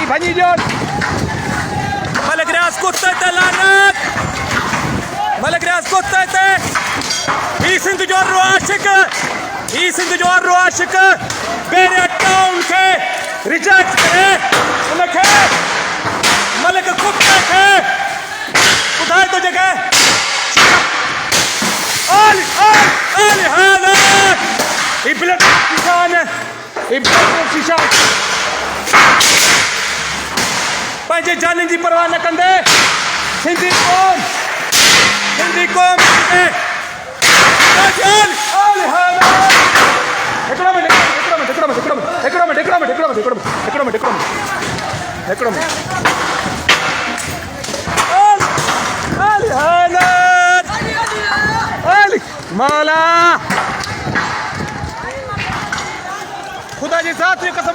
Bani diyor. Malagras kuttayte lanet. Malagras kuttayte. İyisin diyor aşık. İyisin diyor aşık. Beni account ke reject करे. उनके मलक कुत्ते के उठाए तो जगह. Ali hada. İblet şişane. İblet şişane. पंहिंजे जाननि जी परवाह न कंदे सिंधी क़ौम खे मौला खुदा जी साथ कसम